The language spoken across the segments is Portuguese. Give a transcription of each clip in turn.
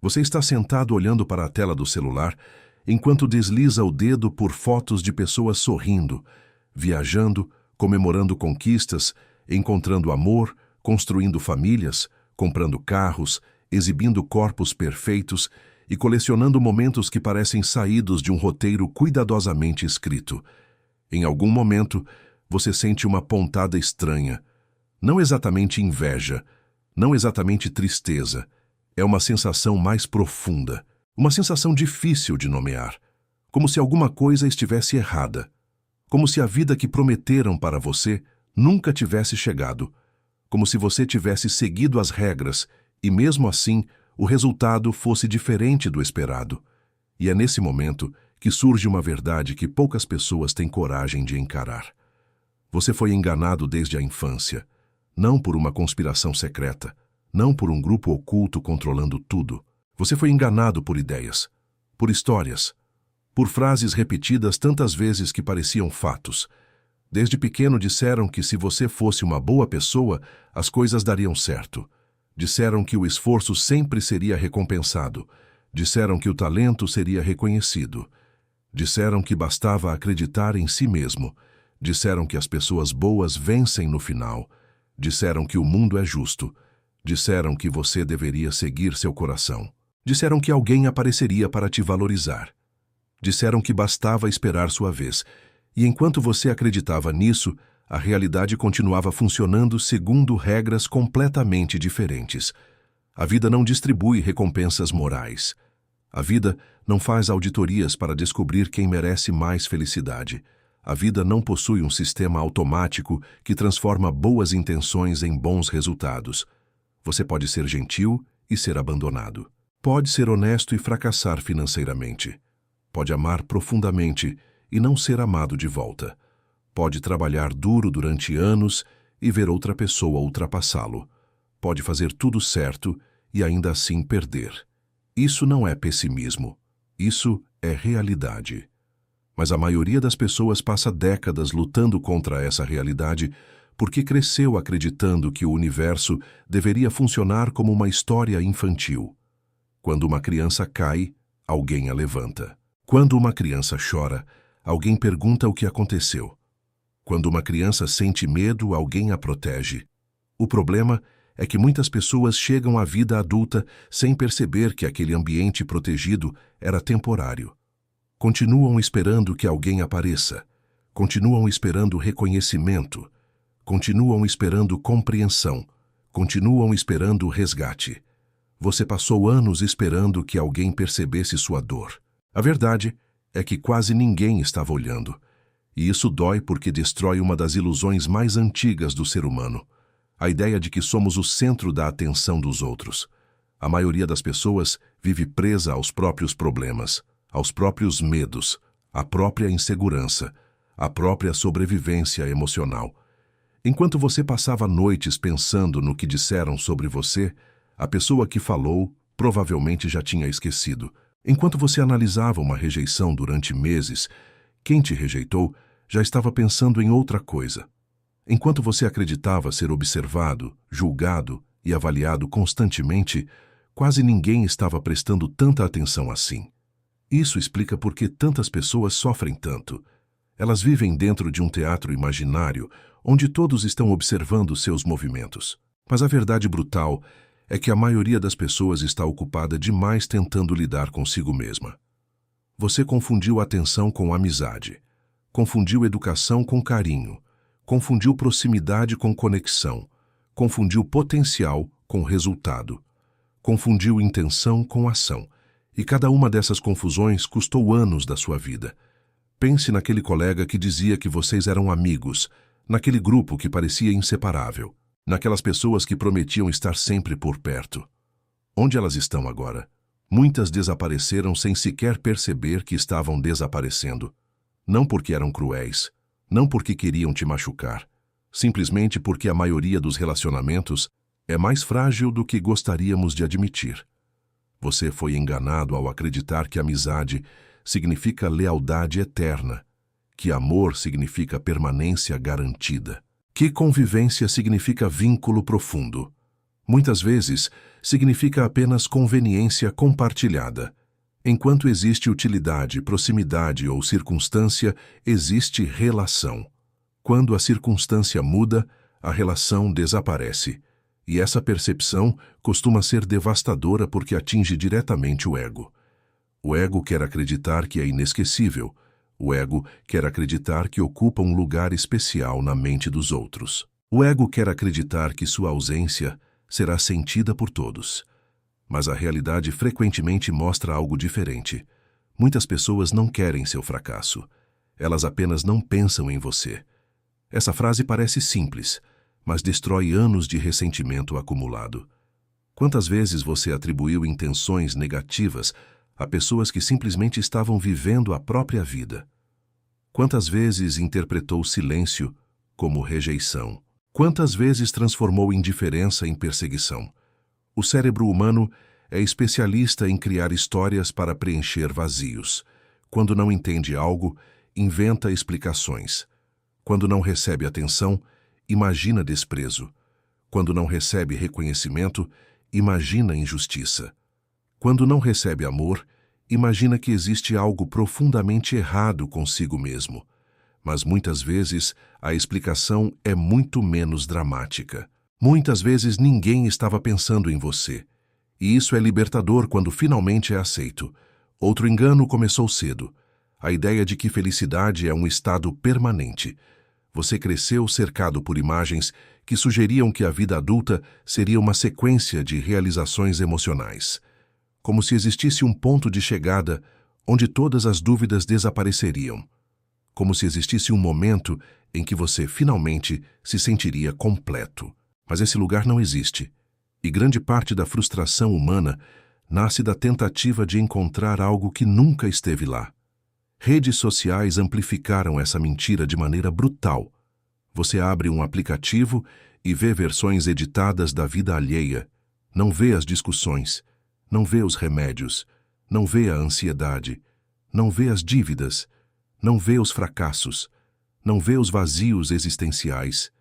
Você está sentado olhando para a tela do celular enquanto desliza o dedo por fotos de pessoas sorrindo, viajando, comemorando conquistas, encontrando amor, construindo famílias, comprando carros, exibindo corpos perfeitos e colecionando momentos que parecem saídos de um roteiro cuidadosamente escrito. Em algum momento, você sente uma pontada estranha. Não exatamente inveja, não exatamente tristeza. É uma sensação mais profunda, uma sensação difícil de nomear, como se alguma coisa estivesse errada, como se a vida que prometeram para você nunca tivesse chegado, como se você tivesse seguido as regras e, mesmo assim, o resultado fosse diferente do esperado. E é nesse momento que surge uma verdade que poucas pessoas têm coragem de encarar. Você foi enganado desde a infância, não por uma conspiração secreta, não por um grupo oculto controlando tudo. Você foi enganado por ideias, por histórias, por frases repetidas tantas vezes que pareciam fatos. Desde pequeno disseram que se você fosse uma boa pessoa, as coisas dariam certo. Disseram que o esforço sempre seria recompensado. Disseram que o talento seria reconhecido. Disseram que bastava acreditar em si mesmo. Disseram que as pessoas boas vencem no final. Disseram que o mundo é justo. Disseram que você deveria seguir seu coração. Disseram que alguém apareceria para te valorizar. Disseram que bastava esperar sua vez. E enquanto você acreditava nisso, a realidade continuava funcionando segundo regras completamente diferentes. A vida não distribui recompensas morais. A vida não faz auditorias para descobrir quem merece mais felicidade. A vida não possui um sistema automático que transforma boas intenções em bons resultados. Você pode ser gentil e ser abandonado. Pode ser honesto e fracassar financeiramente. Pode amar profundamente e não ser amado de volta. Pode trabalhar duro durante anos e ver outra pessoa ultrapassá-lo. Pode fazer tudo certo e ainda assim perder. Isso não é pessimismo. Isso é realidade. Mas a maioria das pessoas passa décadas lutando contra essa realidade porque cresceu acreditando que o universo deveria funcionar como uma história infantil. Quando uma criança cai, alguém a levanta. Quando uma criança chora, alguém pergunta o que aconteceu. Quando uma criança sente medo, alguém a protege. O problema é que muitas pessoas chegam à vida adulta sem perceber que aquele ambiente protegido era temporário. Continuam esperando que alguém apareça. Continuam esperando reconhecimento. Continuam esperando compreensão. Continuam esperando resgate. Você passou anos esperando que alguém percebesse sua dor. A verdade é que quase ninguém estava olhando. E isso dói porque destrói uma das ilusões mais antigas do ser humano. A ideia de que somos o centro da atenção dos outros. A maioria das pessoas vive presa aos próprios problemas, aos próprios medos, à própria insegurança, à própria sobrevivência emocional. Enquanto você passava noites pensando no que disseram sobre você, a pessoa que falou provavelmente já tinha esquecido. Enquanto você analisava uma rejeição durante meses, quem te rejeitou já estava pensando em outra coisa. Enquanto você acreditava ser observado, julgado e avaliado constantemente, quase ninguém estava prestando tanta atenção assim. Isso explica por que tantas pessoas sofrem tanto. Elas vivem dentro de um teatro imaginário, onde todos estão observando seus movimentos. Mas a verdade brutal é que a maioria das pessoas está ocupada demais tentando lidar consigo mesma. Você confundiu atenção com amizade, confundiu educação com carinho, confundiu proximidade com conexão, confundiu potencial com resultado, confundiu intenção com ação, e cada uma dessas confusões custou anos da sua vida. Pense naquele colega que dizia que vocês eram amigos, naquele grupo que parecia inseparável, naquelas pessoas que prometiam estar sempre por perto. Onde elas estão agora? Muitas desapareceram sem sequer perceber que estavam desaparecendo. Não porque eram cruéis, não porque queriam te machucar, simplesmente porque a maioria dos relacionamentos é mais frágil do que gostaríamos de admitir. Você foi enganado ao acreditar que amizade significa lealdade eterna, que amor significa permanência garantida, que convivência significa vínculo profundo. Muitas vezes, significa apenas conveniência compartilhada. Enquanto existe utilidade, proximidade ou circunstância, existe relação. Quando a circunstância muda, a relação desaparece. E essa percepção costuma ser devastadora porque atinge diretamente o ego. O ego quer acreditar que é inesquecível. O ego quer acreditar que ocupa um lugar especial na mente dos outros. O ego quer acreditar que sua ausência será sentida por todos. Mas a realidade frequentemente mostra algo diferente. Muitas pessoas não querem seu fracasso. Elas apenas não pensam em você. Essa frase parece simples, mas destrói anos de ressentimento acumulado. Quantas vezes você atribuiu intenções negativas a pessoas que simplesmente estavam vivendo a própria vida? Quantas vezes interpretou silêncio como rejeição? Quantas vezes transformou indiferença em perseguição? O cérebro humano é especialista em criar histórias para preencher vazios. Quando não entende algo, inventa explicações. Quando não recebe atenção, imagina desprezo. Quando não recebe reconhecimento, imagina injustiça. Quando não recebe amor, imagina que existe algo profundamente errado consigo mesmo. Mas muitas vezes a explicação é muito menos dramática. Muitas vezes ninguém estava pensando em você. E isso é libertador quando finalmente é aceito. Outro engano começou cedo. A ideia de que felicidade é um estado permanente. Você cresceu cercado por imagens que sugeriam que a vida adulta seria uma sequência de realizações emocionais. Como se existisse um ponto de chegada onde todas as dúvidas desapareceriam. Como se existisse um momento em que você finalmente se sentiria completo. Mas esse lugar não existe. E grande parte da frustração humana nasce da tentativa de encontrar algo que nunca esteve lá. Redes sociais amplificaram essa mentira de maneira brutal. Você abre um aplicativo e vê versões editadas da vida alheia. Não vê as discussões, não vê os remédios, não vê a ansiedade, não vê as dívidas, não vê os fracassos, não vê os vazios existenciais.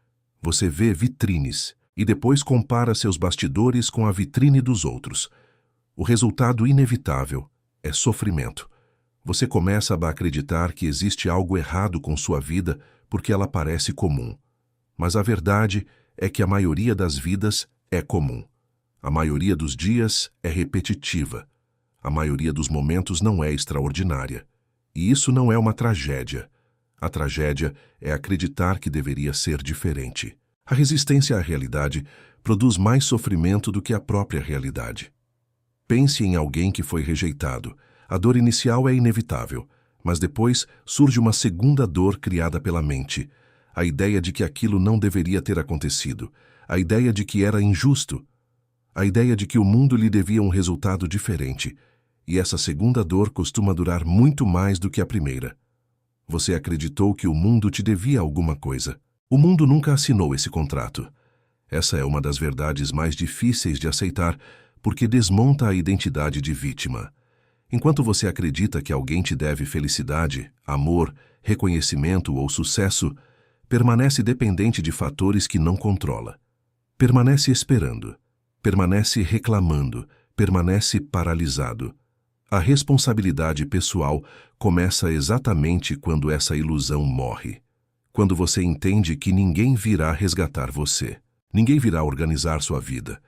Você vê vitrines e depois compara seus bastidores com a vitrine dos outros. O resultado inevitável é sofrimento. Você começa a acreditar que existe algo errado com sua vida porque ela parece comum. Mas a verdade é que a maioria das vidas é comum. A maioria dos dias é repetitiva. A maioria dos momentos não é extraordinária. E isso não é uma tragédia. A tragédia é acreditar que deveria ser diferente. A resistência à realidade produz mais sofrimento do que a própria realidade. Pense em alguém que foi rejeitado. A dor inicial é inevitável, mas depois surge uma segunda dor criada pela mente. A ideia de que aquilo não deveria ter acontecido. A ideia de que era injusto. A ideia de que o mundo lhe devia um resultado diferente. E essa segunda dor costuma durar muito mais do que a primeira. Você acreditou que o mundo te devia alguma coisa. O mundo nunca assinou esse contrato. Essa é uma das verdades mais difíceis de aceitar, porque desmonta a identidade de vítima. Enquanto você acredita que alguém te deve felicidade, amor, reconhecimento ou sucesso, permanece dependente de fatores que não controla. Permanece esperando, permanece reclamando, permanece paralisado. A responsabilidade pessoal começa exatamente quando essa ilusão morre. Quando você entende que ninguém virá resgatar você. Ninguém virá organizar sua vida.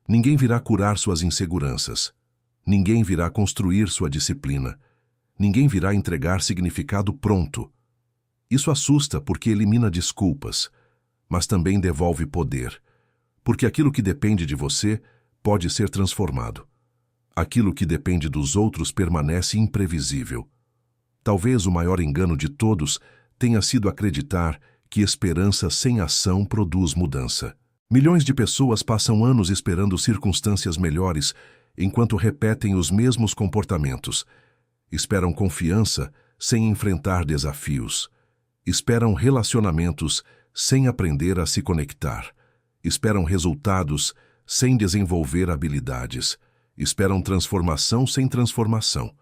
Ninguém virá curar suas inseguranças. Ninguém virá construir sua disciplina. Ninguém virá entregar significado pronto. Isso assusta porque elimina desculpas, mas também devolve poder, porque aquilo que depende de você pode ser transformado. Aquilo que depende dos outros permanece imprevisível. Talvez o maior engano de todos tenha sido acreditar que esperança sem ação produz mudança. Milhões de pessoas passam anos esperando circunstâncias melhores enquanto repetem os mesmos comportamentos. Esperam confiança sem enfrentar desafios. Esperam relacionamentos sem aprender a se conectar. Esperam resultados sem desenvolver habilidades. Esperam transformação sem transformação.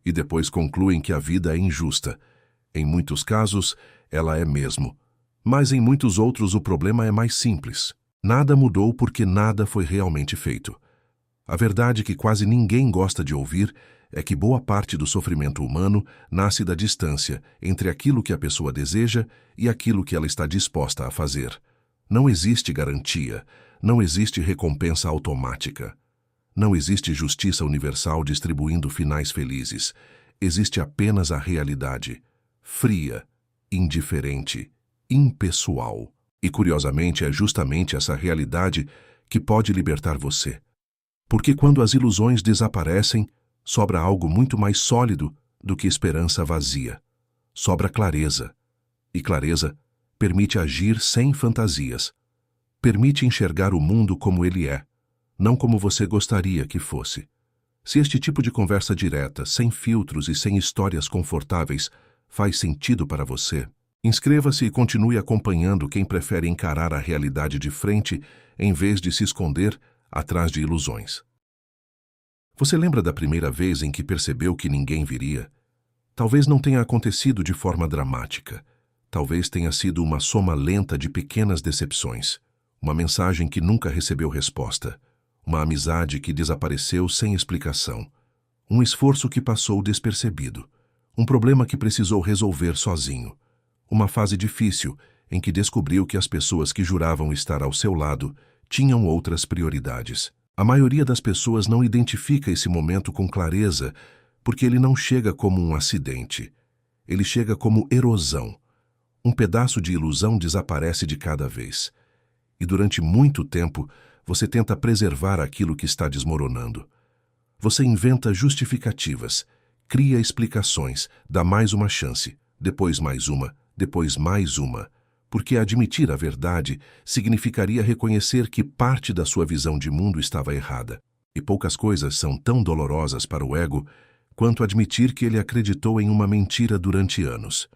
E depois concluem que a vida é injusta. Em muitos casos, ela é mesmo. Mas em muitos outros o problema é mais simples. Nada mudou porque nada foi realmente feito. A verdade que quase ninguém gosta de ouvir é que boa parte do sofrimento humano nasce da distância entre aquilo que a pessoa deseja e aquilo que ela está disposta a fazer. Não existe garantia, não existe recompensa automática. Não existe justiça universal distribuindo finais felizes. Existe apenas a realidade, fria, indiferente, impessoal. E, curiosamente, é justamente essa realidade que pode libertar você. Porque quando as ilusões desaparecem, sobra algo muito mais sólido do que esperança vazia. Sobra clareza. E clareza permite agir sem fantasias. Permite enxergar o mundo como ele é, não como você gostaria que fosse. Se este tipo de conversa direta, sem filtros e sem histórias confortáveis, faz sentido para você, inscreva-se e continue acompanhando quem prefere encarar a realidade de frente em vez de se esconder atrás de ilusões. Você lembra da primeira vez em que percebeu que ninguém viria? Talvez não tenha acontecido de forma dramática. Talvez tenha sido uma soma lenta de pequenas decepções. Uma mensagem que nunca recebeu resposta. Uma amizade que desapareceu sem explicação. Um esforço que passou despercebido. Um problema que precisou resolver sozinho. Uma fase difícil em que descobriu que as pessoas que juravam estar ao seu lado tinham outras prioridades. A maioria das pessoas não identifica esse momento com clareza porque ele não chega como um acidente. Ele chega como erosão. Um pedaço de ilusão desaparece de cada vez. E durante muito tempo, você tenta preservar aquilo que está desmoronando. Você inventa justificativas, cria explicações, dá mais uma chance, depois mais uma, depois mais uma, porque admitir a verdade significaria reconhecer que parte da sua visão de mundo estava errada. E poucas coisas são tão dolorosas para o ego quanto admitir que ele acreditou em uma mentira durante anos.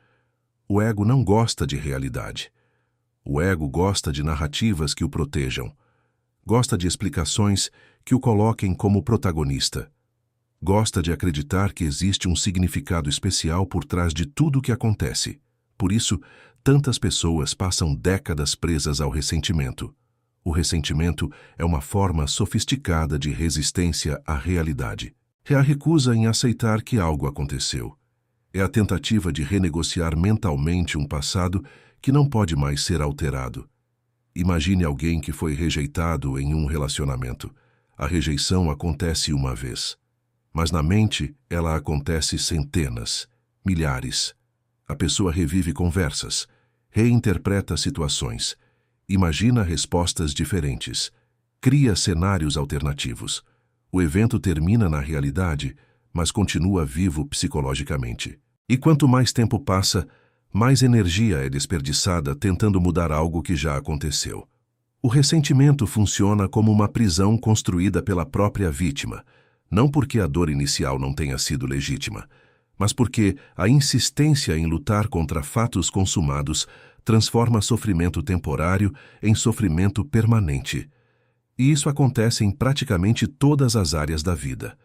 O ego não gosta de realidade. O ego gosta de narrativas que o protejam. Gosta de explicações que o coloquem como protagonista. Gosta de acreditar que existe um significado especial por trás de tudo o que acontece. Por isso, tantas pessoas passam décadas presas ao ressentimento. O ressentimento é uma forma sofisticada de resistência à realidade. É a recusa em aceitar que algo aconteceu. É a tentativa de renegociar mentalmente um passado que não pode mais ser alterado. Imagine alguém que foi rejeitado em um relacionamento. A rejeição acontece uma vez. Mas na mente, ela acontece centenas, milhares. A pessoa revive conversas, reinterpreta situações, imagina respostas diferentes, cria cenários alternativos. O evento termina na realidade, mas continua vivo psicologicamente. E quanto mais tempo passa, mais energia é desperdiçada tentando mudar algo que já aconteceu. O ressentimento funciona como uma prisão construída pela própria vítima, não porque a dor inicial não tenha sido legítima, mas porque a insistência em lutar contra fatos consumados transforma sofrimento temporário em sofrimento permanente. E isso acontece em praticamente todas as áreas da vida.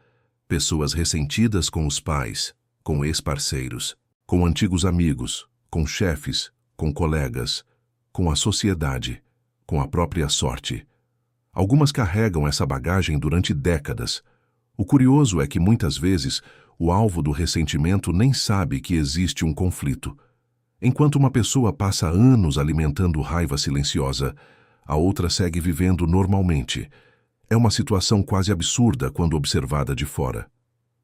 Pessoas ressentidas com os pais, com ex-parceiros, com antigos amigos, com chefes, com colegas, com a sociedade, com a própria sorte. Algumas carregam essa bagagem durante décadas. O curioso é que muitas vezes o alvo do ressentimento nem sabe que existe um conflito. Enquanto uma pessoa passa anos alimentando raiva silenciosa, a outra segue vivendo normalmente. É uma situação quase absurda quando observada de fora.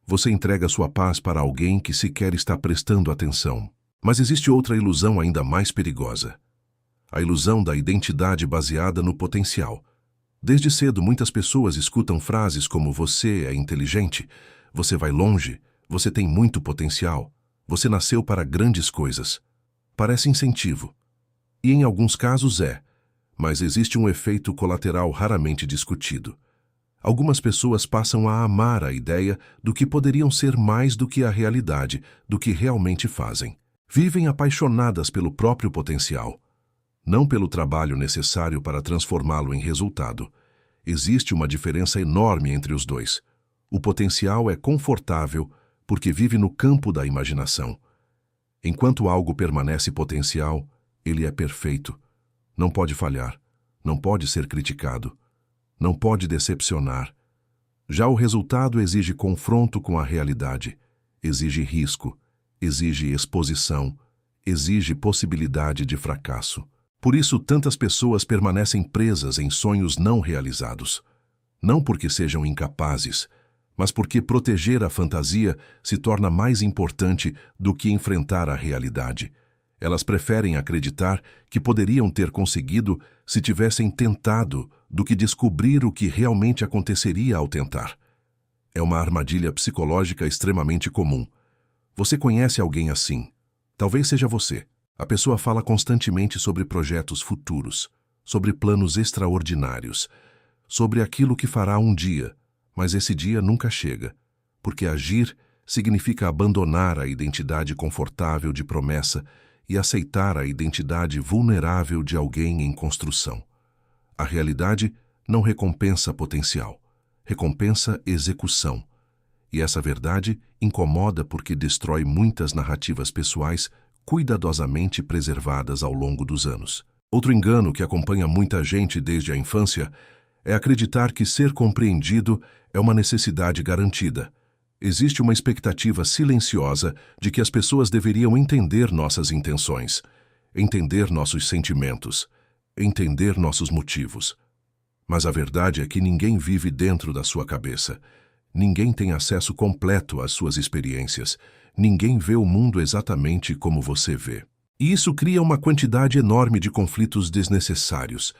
Você entrega sua paz para alguém que sequer está prestando atenção. Mas existe outra ilusão ainda mais perigosa. A ilusão da identidade baseada no potencial. Desde cedo, muitas pessoas escutam frases como "você é inteligente", "você vai longe", "você tem muito potencial", "você nasceu para grandes coisas". Parece incentivo. E em alguns casos é, mas existe um efeito colateral raramente discutido. Algumas pessoas passam a amar a ideia do que poderiam ser mais do que a realidade, do que realmente fazem. Vivem apaixonadas pelo próprio potencial, não pelo trabalho necessário para transformá-lo em resultado. Existe uma diferença enorme entre os dois. O potencial é confortável porque vive no campo da imaginação. Enquanto algo permanece potencial, ele é perfeito. Não pode falhar, não pode ser criticado, não pode decepcionar, Já o resultado exige confronto com a realidade, exige risco, exige exposição, exige possibilidade de fracasso. Por isso, tantas pessoas permanecem presas em sonhos não realizados. Não porque sejam incapazes, mas porque proteger a fantasia se torna mais importante do que enfrentar a realidade. Elas preferem acreditar que poderiam ter conseguido se tivessem tentado do que descobrir o que realmente aconteceria ao tentar. É uma armadilha psicológica extremamente comum. Você conhece alguém assim? Talvez seja você. A pessoa fala constantemente sobre projetos futuros, sobre planos extraordinários, sobre aquilo que fará um dia, mas esse dia nunca chega, porque agir significa abandonar a identidade confortável de promessa e aceitar a identidade vulnerável de alguém em construção. A realidade não recompensa potencial, recompensa execução. E essa verdade incomoda porque destrói muitas narrativas pessoais cuidadosamente preservadas ao longo dos anos. Outro engano que acompanha muita gente desde a infância é acreditar que ser compreendido é uma necessidade garantida. Existe uma expectativa silenciosa de que as pessoas deveriam entender nossas intenções, entender nossos sentimentos, entender nossos motivos. Mas a verdade é que ninguém vive dentro da sua cabeça. Ninguém tem acesso completo às suas experiências. Ninguém vê o mundo exatamente como você vê. E isso cria uma quantidade enorme de conflitos desnecessários.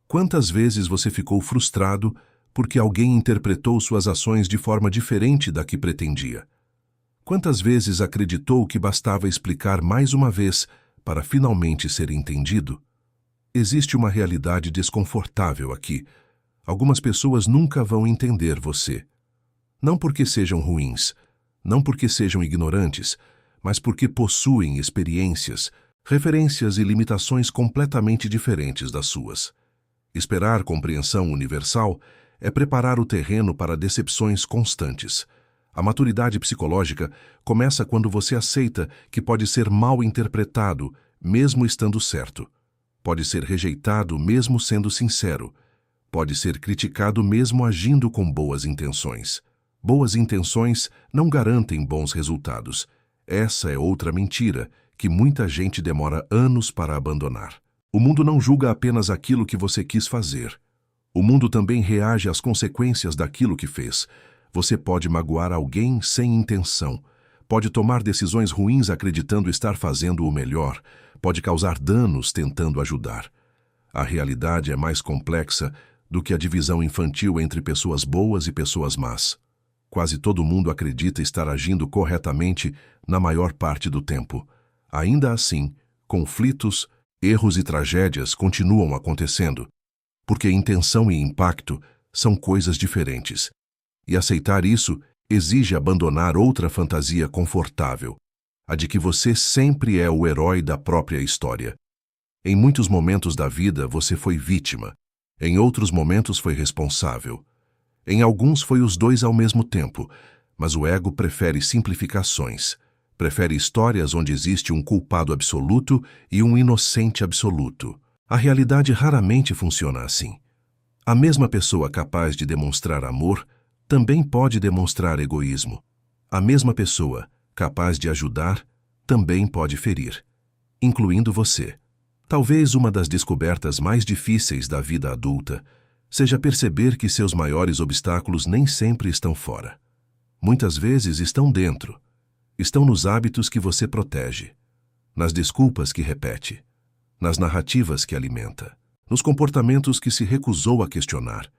Quantas vezes você ficou frustrado porque alguém interpretou suas ações de forma diferente da que pretendia? Quantas vezes acreditou que bastava explicar mais uma vez para finalmente ser entendido? Existe uma realidade desconfortável aqui. Algumas pessoas nunca vão entender você. Não porque sejam ruins, não porque sejam ignorantes, mas porque possuem experiências, referências e limitações completamente diferentes das suas. Esperar compreensão universal é preparar o terreno para decepções constantes. A maturidade psicológica começa quando você aceita que pode ser mal interpretado, mesmo estando certo. Pode ser rejeitado, mesmo sendo sincero. Pode ser criticado, mesmo agindo com boas intenções. Boas intenções não garantem bons resultados. Essa é outra mentira que muita gente demora anos para abandonar. O mundo não julga apenas aquilo que você quis fazer. O mundo também reage às consequências daquilo que fez. Você pode magoar alguém sem intenção. Pode tomar decisões ruins acreditando estar fazendo o melhor. Pode causar danos tentando ajudar. A realidade é mais complexa do que a divisão infantil entre pessoas boas e pessoas más. Quase todo mundo acredita estar agindo corretamente na maior parte do tempo. Ainda assim, conflitos, erros e tragédias continuam acontecendo, porque intenção e impacto são coisas diferentes. E aceitar isso exige abandonar outra fantasia confortável, a de que você sempre é o herói da própria história. Em muitos momentos da vida você foi vítima, em outros momentos foi responsável. Em alguns foi os dois ao mesmo tempo, mas o ego prefere simplificações, prefere histórias onde existe um culpado absoluto e um inocente absoluto. A realidade raramente funciona assim. A mesma pessoa capaz de demonstrar amor também pode demonstrar egoísmo. A mesma pessoa capaz de ajudar também pode ferir, incluindo você. Talvez uma das descobertas mais difíceis da vida adulta seja perceber que seus maiores obstáculos nem sempre estão fora. Muitas vezes estão dentro. Estão nos hábitos que você protege, nas desculpas que repete, nas narrativas que alimenta, nos comportamentos que se recusou a questionar.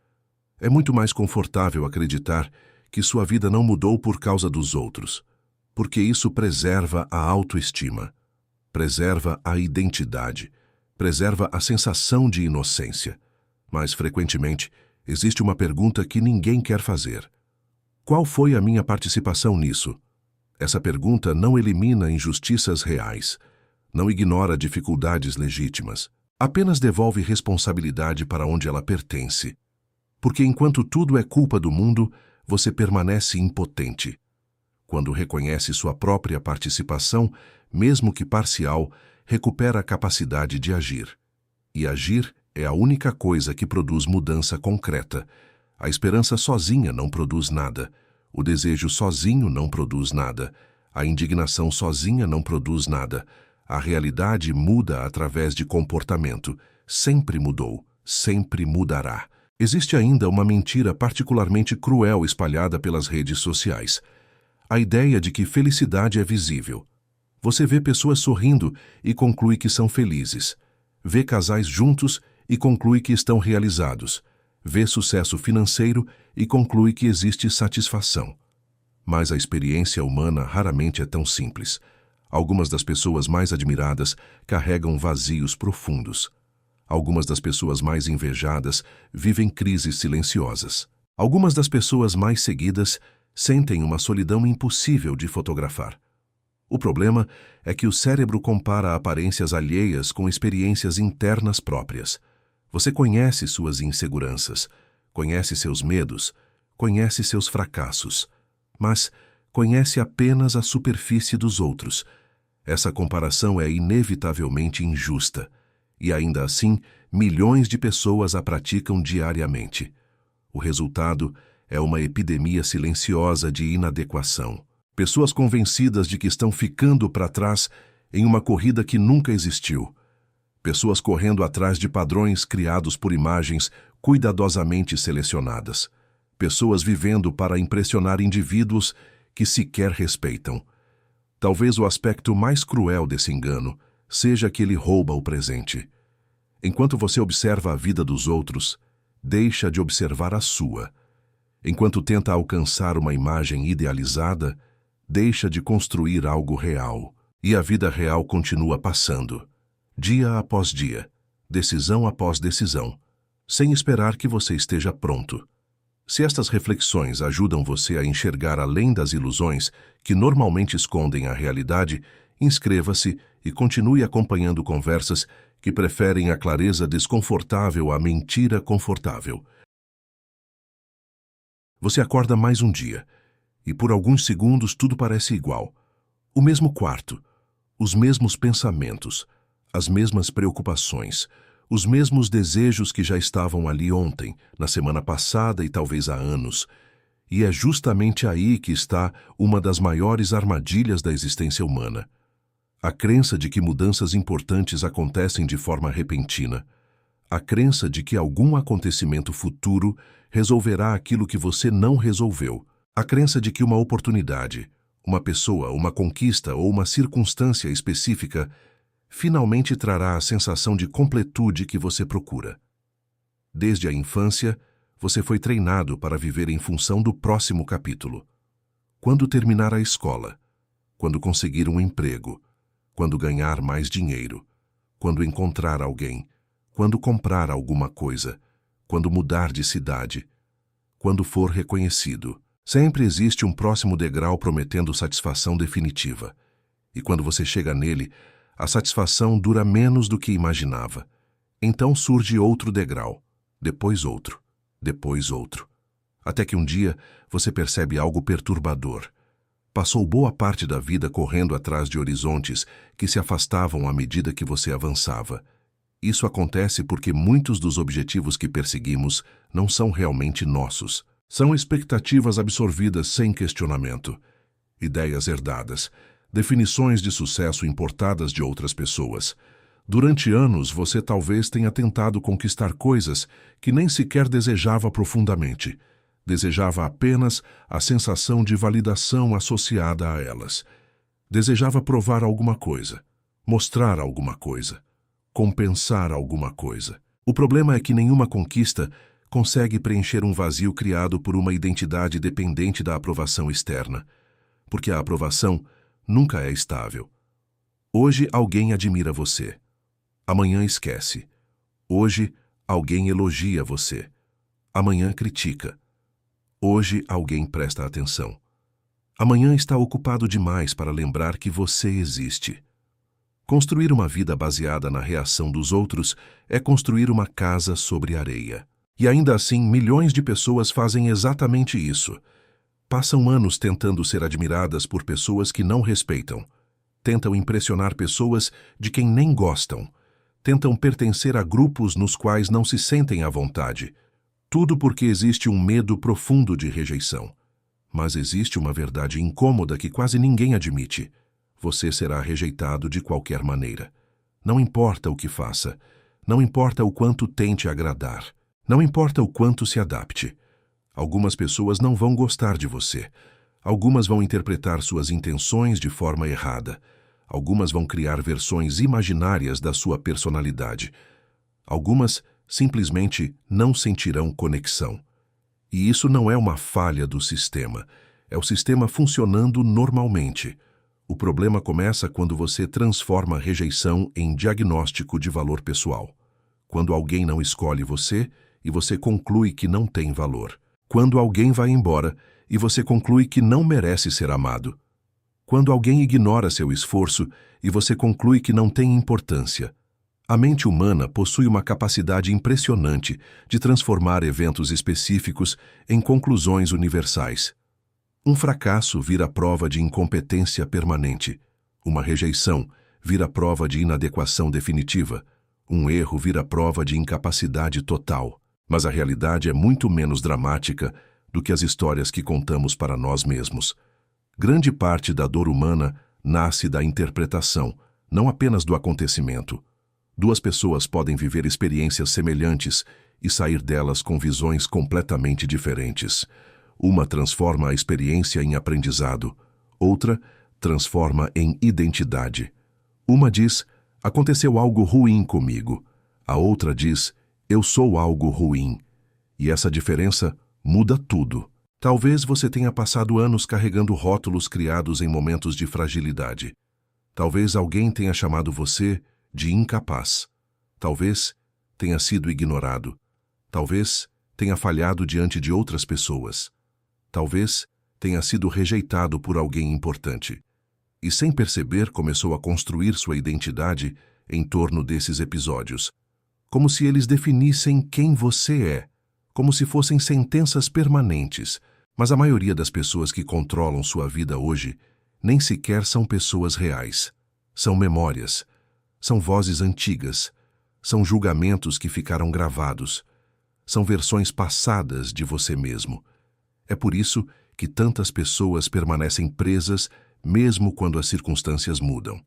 É muito mais confortável acreditar que sua vida não mudou por causa dos outros, porque isso preserva a autoestima, preserva a identidade, preserva a sensação de inocência. Mas, frequentemente, existe uma pergunta que ninguém quer fazer. Qual foi a minha participação nisso? Essa pergunta não elimina injustiças reais, não ignora dificuldades legítimas, apenas devolve responsabilidade para onde ela pertence. Porque enquanto tudo é culpa do mundo, você permanece impotente. Quando reconhece sua própria participação, mesmo que parcial, recupera a capacidade de agir. E agir é a única coisa que produz mudança concreta. A esperança sozinha não produz nada. O desejo sozinho não produz nada. A indignação sozinha não produz nada. A realidade muda através de comportamento. Sempre mudou, sempre mudará. Existe ainda uma mentira particularmente cruel espalhada pelas redes sociais. A ideia de que felicidade é visível. Você vê pessoas sorrindo e conclui que são felizes. Vê casais juntos e conclui que estão realizados. Vê sucesso financeiro e conclui que existe satisfação. Mas a experiência humana raramente é tão simples. Algumas das pessoas mais admiradas carregam vazios profundos. Algumas das pessoas mais invejadas vivem crises silenciosas. Algumas das pessoas mais seguidas sentem uma solidão impossível de fotografar. O problema é que o cérebro compara aparências alheias com experiências internas próprias. Você conhece suas inseguranças, conhece seus medos, conhece seus fracassos, mas conhece apenas a superfície dos outros. Essa comparação é inevitavelmente injusta, e ainda assim, milhões de pessoas a praticam diariamente. O resultado é uma epidemia silenciosa de inadequação. Pessoas convencidas de que estão ficando para trás em uma corrida que nunca existiu. Pessoas correndo atrás de padrões criados por imagens cuidadosamente selecionadas. Pessoas vivendo para impressionar indivíduos que sequer respeitam. Talvez o aspecto mais cruel desse engano seja que ele rouba o presente. Enquanto você observa a vida dos outros, deixa de observar a sua. Enquanto tenta alcançar uma imagem idealizada, deixa de construir algo real. E a vida real continua passando, dia após dia, decisão após decisão, sem esperar que você esteja pronto. Se estas reflexões ajudam você a enxergar além das ilusões que normalmente escondem a realidade, inscreva-se e continue acompanhando conversas que preferem a clareza desconfortável à mentira confortável. Você acorda mais um dia, e por alguns segundos tudo parece igual. O mesmo quarto, os mesmos pensamentos, as mesmas preocupações, os mesmos desejos que já estavam ali ontem, na semana passada e talvez há anos. E é justamente aí que está uma das maiores armadilhas da existência humana. A crença de que mudanças importantes acontecem de forma repentina. A crença de que algum acontecimento futuro resolverá aquilo que você não resolveu. A crença de que uma oportunidade, uma pessoa, uma conquista ou uma circunstância específica finalmente trará a sensação de completude que você procura. Desde a infância, você foi treinado para viver em função do próximo capítulo. Quando terminar a escola, quando conseguir um emprego, quando ganhar mais dinheiro, quando encontrar alguém, quando comprar alguma coisa, quando mudar de cidade, quando for reconhecido. Sempre existe um próximo degrau prometendo satisfação definitiva. E quando você chega nele, a satisfação dura menos do que imaginava. Então surge outro degrau, depois outro, depois outro. Até que um dia você percebe algo perturbador. Passou boa parte da vida correndo atrás de horizontes que se afastavam à medida que você avançava. Isso acontece porque muitos dos objetivos que perseguimos não são realmente nossos. São expectativas absorvidas sem questionamento, ideias herdadas, definições de sucesso importadas de outras pessoas. Durante anos, você talvez tenha tentado conquistar coisas que nem sequer desejava profundamente. Desejava apenas a sensação de validação associada a elas. Desejava provar alguma coisa, mostrar alguma coisa, compensar alguma coisa. O problema é que nenhuma conquista consegue preencher um vazio criado por uma identidade dependente da aprovação externa, porque a aprovação nunca é estável. Hoje alguém admira você. Amanhã esquece. Hoje alguém elogia você. Amanhã critica. Hoje alguém presta atenção. Amanhã está ocupado demais para lembrar que você existe. Construir uma vida baseada na reação dos outros é construir uma casa sobre areia. E ainda assim, milhões de pessoas fazem exatamente isso. Passam anos tentando ser admiradas por pessoas que não respeitam. Tentam impressionar pessoas de quem nem gostam. Tentam pertencer a grupos nos quais não se sentem à vontade. Tudo porque existe um medo profundo de rejeição. Mas existe uma verdade incômoda que quase ninguém admite. Você será rejeitado de qualquer maneira. Não importa o que faça. Não importa o quanto tente agradar. Não importa o quanto se adapte. Algumas pessoas não vão gostar de você. Algumas vão interpretar suas intenções de forma errada. Algumas vão criar versões imaginárias da sua personalidade. Algumas simplesmente não sentirão conexão. E isso não é uma falha do sistema. É o sistema funcionando normalmente. O problema começa quando você transforma a rejeição em diagnóstico de valor pessoal. Quando alguém não escolhe você e você conclui que não tem valor. Quando alguém vai embora e você conclui que não merece ser amado. Quando alguém ignora seu esforço e você conclui que não tem importância. A mente humana possui uma capacidade impressionante de transformar eventos específicos em conclusões universais. Um fracasso vira prova de incompetência permanente. Uma rejeição vira prova de inadequação definitiva. Um erro vira prova de incapacidade total. Mas a realidade é muito menos dramática do que as histórias que contamos para nós mesmos. Grande parte da dor humana nasce da interpretação, não apenas do acontecimento. Duas pessoas podem viver experiências semelhantes e sair delas com visões completamente diferentes. Uma transforma a experiência em aprendizado, outra transforma em identidade. Uma diz, aconteceu algo ruim comigo. A outra diz, eu sou algo ruim. E essa diferença muda tudo. Talvez você tenha passado anos carregando rótulos criados em momentos de fragilidade. Talvez alguém tenha chamado você de incapaz. Talvez tenha sido ignorado. Talvez tenha falhado diante de outras pessoas. Talvez tenha sido rejeitado por alguém importante. E sem perceber começou a construir sua identidade em torno desses episódios. Como se eles definissem quem você é. Como se fossem sentenças permanentes. Mas a maioria das pessoas que controlam sua vida hoje nem sequer são pessoas reais. São memórias. São vozes antigas. São julgamentos que ficaram gravados. São versões passadas de você mesmo. É por isso que tantas pessoas permanecem presas mesmo quando as circunstâncias mudam.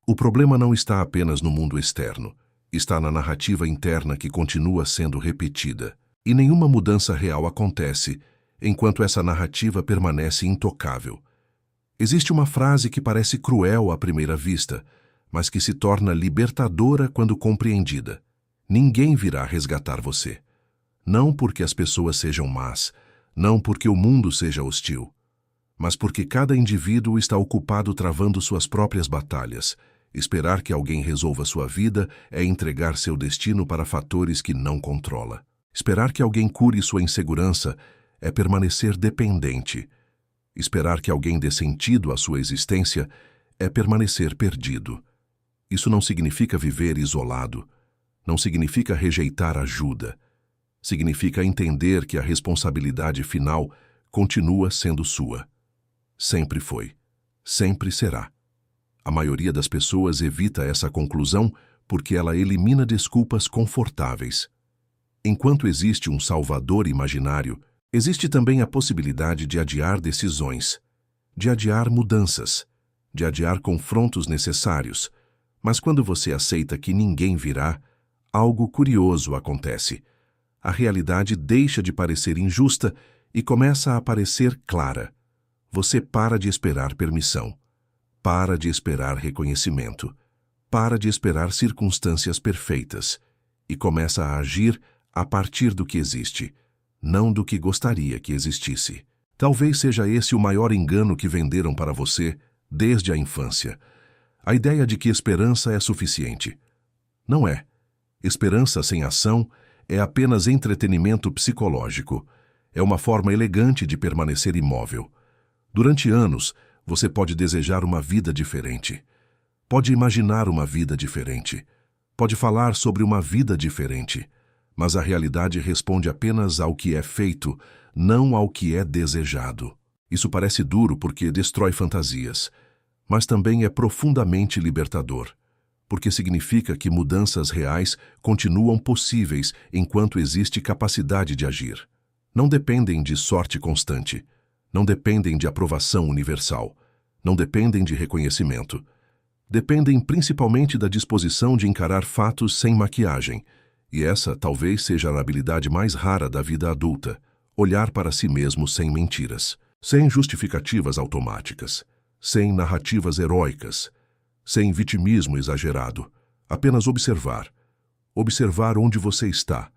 O problema não está apenas no mundo externo. Está na narrativa interna que continua sendo repetida. E nenhuma mudança real acontece enquanto essa narrativa permanece intocável. Existe uma frase que parece cruel à primeira vista, mas que se torna libertadora quando compreendida. Ninguém virá resgatar você. Não porque as pessoas sejam más, não porque o mundo seja hostil, mas porque cada indivíduo está ocupado travando suas próprias batalhas. Esperar que alguém resolva sua vida é entregar seu destino para fatores que não controla. Esperar que alguém cure sua insegurança é permanecer dependente. Esperar que alguém dê sentido à sua existência é permanecer perdido. Isso não significa viver isolado. Não significa rejeitar ajuda. Significa entender que a responsabilidade final continua sendo sua. Sempre foi. Sempre será. A maioria das pessoas evita essa conclusão porque ela elimina desculpas confortáveis. Enquanto existe um salvador imaginário, existe também a possibilidade de adiar decisões, de adiar mudanças, de adiar confrontos necessários. Mas quando você aceita que ninguém virá, algo curioso acontece. A realidade deixa de parecer injusta e começa a parecer clara. Você para de esperar permissão. Para de esperar reconhecimento. Para de esperar circunstâncias perfeitas. E começa a agir a partir do que existe, não do que gostaria que existisse. Talvez seja esse o maior engano que venderam para você desde a infância. A ideia de que esperança é suficiente. Não é. Esperança sem ação é apenas entretenimento psicológico. É uma forma elegante de permanecer imóvel. Durante anos, você pode desejar uma vida diferente. Pode imaginar uma vida diferente. Pode falar sobre uma vida diferente. Mas a realidade responde apenas ao que é feito, não ao que é desejado. Isso parece duro porque destrói fantasias, mas também é profundamente libertador. porque significa que mudanças reais continuam possíveis enquanto existe capacidade de agir. Não dependem de sorte constante, não dependem de aprovação universal, não dependem de reconhecimento. Dependem principalmente da disposição de encarar fatos sem maquiagem, e essa talvez seja a habilidade mais rara da vida adulta, olhar para si mesmo sem mentiras, sem justificativas automáticas, sem narrativas heróicas, sem vitimismo exagerado, apenas observar. Observar onde você está,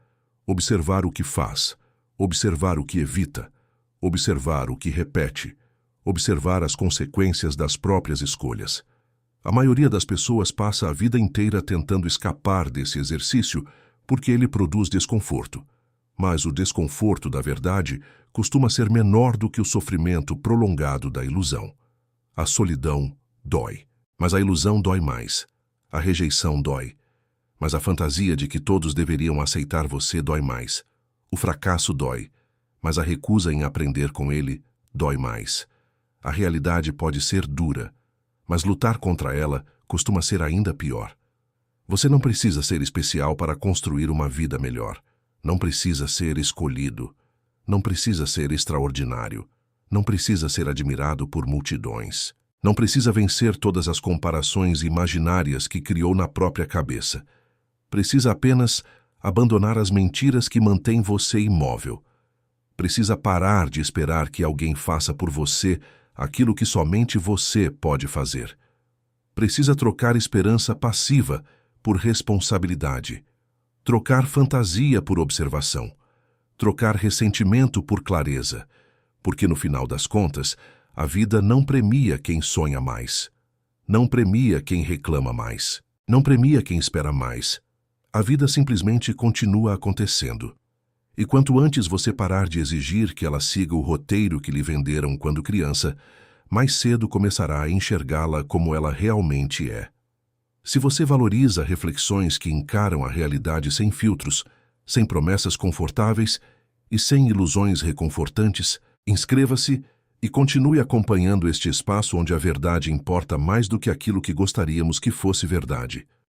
observar o que faz, observar o que evita, observar o que repete, observar as consequências das próprias escolhas. A maioria das pessoas passa a vida inteira tentando escapar desse exercício porque ele produz desconforto. Mas o desconforto da verdade costuma ser menor do que o sofrimento prolongado da ilusão. A solidão dói, mas a ilusão dói mais. A rejeição dói, mas a fantasia de que todos deveriam aceitar você dói mais. O fracasso dói, mas a recusa em aprender com ele dói mais. A realidade pode ser dura, mas lutar contra ela costuma ser ainda pior. Você não precisa ser especial para construir uma vida melhor. Não precisa ser escolhido. Não precisa ser extraordinário. Não precisa ser admirado por multidões. Não precisa vencer todas as comparações imaginárias que criou na própria cabeça. Precisa apenas abandonar as mentiras que mantêm você imóvel. Precisa parar de esperar que alguém faça por você aquilo que somente você pode fazer. Precisa trocar esperança passiva por responsabilidade. Trocar fantasia por observação. Trocar ressentimento por clareza. Porque no final das contas, a vida não premia quem sonha mais. Não premia quem reclama mais. Não premia quem espera mais. A vida simplesmente continua acontecendo. E quanto antes você parar de exigir que ela siga o roteiro que lhe venderam quando criança, mais cedo começará a enxergá-la como ela realmente é. Se você valoriza reflexões que encaram a realidade sem filtros, sem promessas confortáveis e sem ilusões reconfortantes, inscreva-se e continue acompanhando este espaço onde a verdade importa mais do que aquilo que gostaríamos que fosse verdade.